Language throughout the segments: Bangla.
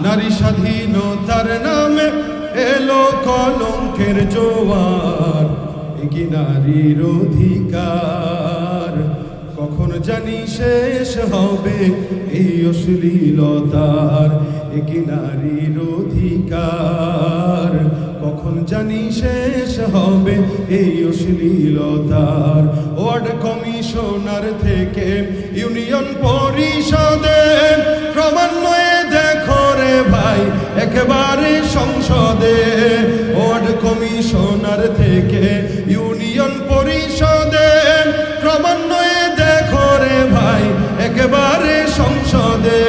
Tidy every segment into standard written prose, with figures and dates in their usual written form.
নারী স্বাধীনতার নামে এলো কলঙ্কের জোয়ার, কি নারীর অধিকার কখন জানি শেষ হবে এই অশ্লীলতার, কি নারীর অধিকার কখন জানি শেষ হবে এই অশ্লীলতার। ওয়ার্ড কমিশনার থেকে ইউনিয়ন পরিষদে ক্রমান্বয়ে দেখো রে ভাই একেবারে সংসদে, ওয়ার্ড কমিশনার থেকে ইউনিয়ন পরিষদে ক্রমান্বয়ে দেখো রে ভাই একেবারে সংসদে।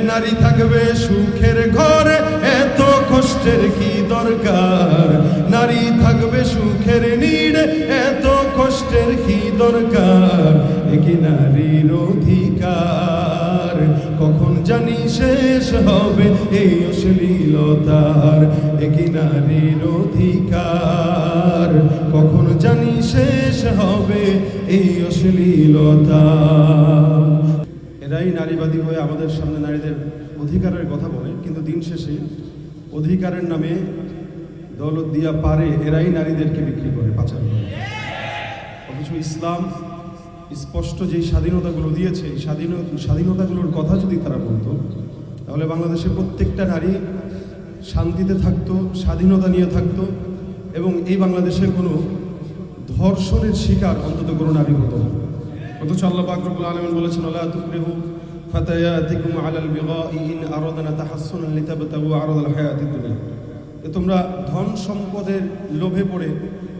নারী থাকবে সুখের ঘরে এত কষ্টের কি দরকার, নারী থাকবে সুখের নিড়ে এত কষ্টের কি দরকার, কি নারীর অধিকার কখন জানি শেষ হবে এই অশ্লীলতার, কি নারীর অধিকার কখন জানি শেষ হবে এই অশ্লীলতা। এরাই নারীবাদী হয়ে আমাদের সামনে নারীদের অধিকারের কথা বলে, কিন্তু দিন শেষে অধিকারের নামে দৌলত দিয়া পারে এরাই নারীদেরকে বিক্রি করে, পাচার করে। অথচ ইসলাম স্পষ্ট যেই স্বাধীনতাগুলো দিয়েছে এই স্বাধীনতাগুলোর কথা যদি তারা বলতো, তাহলে বাংলাদেশের প্রত্যেকটা নারী শান্তিতে থাকতো, স্বাধীনতা নিয়ে থাকতো, এবং এই বাংলাদেশে কোনো ধর্ষণের শিকার অন্তত কোনো নারী হতো না। অথচ আল্লাহ পাক রব্বুল আলামিন বলেছেন, লা তুকরিহু ফাতায়াতিকুম আলাল বিগাই ইন আরাদনা তাহাসসুনান লিতাবতাগু আরাদাল হায়াতিদ দুনিয়া। তোমরা ধন সম্পদের লোভে পড়ে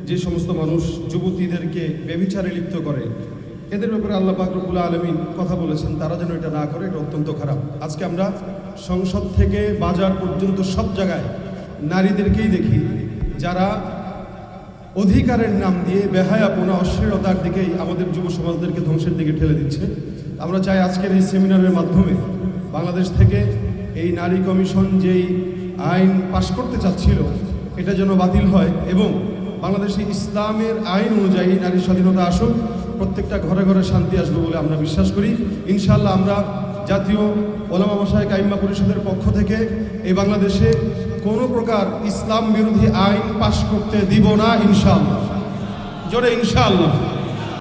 যে সমস্ত মানুষ যুবতীদেরকে ব্যভিচারে লিপ্ত করে, এদের ব্যাপারে আল্লাহ পাক রব্বুল আলামিন কথা বলেছেন তারা যেন এটা না করে, এটা অত্যন্ত খারাপ। আজকে আমরা সংসদ থেকে বাজার পর্যন্ত সব জায়গায় নারীদেরকেই দেখি যারা অধিকারের নাম দিয়ে বেহায়াপনা অশ্লীলতার দিকেই আমাদের যুব সমাজদেরকে ধ্বংসের দিকে ঠেলে দিচ্ছে। আমরা চাই আজকের এই সেমিনারের মাধ্যমে বাংলাদেশ থেকে এই নারী কমিশন যেই আইন পাশ করতে চাচ্ছিল এটা যেন বাতিল হয়, এবং বাংলাদেশে ইসলামের আইন অনুযায়ী নারী স্বাধীনতা আসুক, প্রত্যেকটা ঘরে ঘরে শান্তি আসবে বলে আমরা বিশ্বাস করি। ইনশাআল্লাহ আমরা জাতীয় ওলামা মাশায়েখ আইম্মা পরিষদের পক্ষ থেকে এই বাংলাদেশে কোনো প্রকার ইসলাম বিরোধী আইন পাশ করতে দিব না, ইনশাআল্লাহ। জোরে ইনশাআল্লাহ।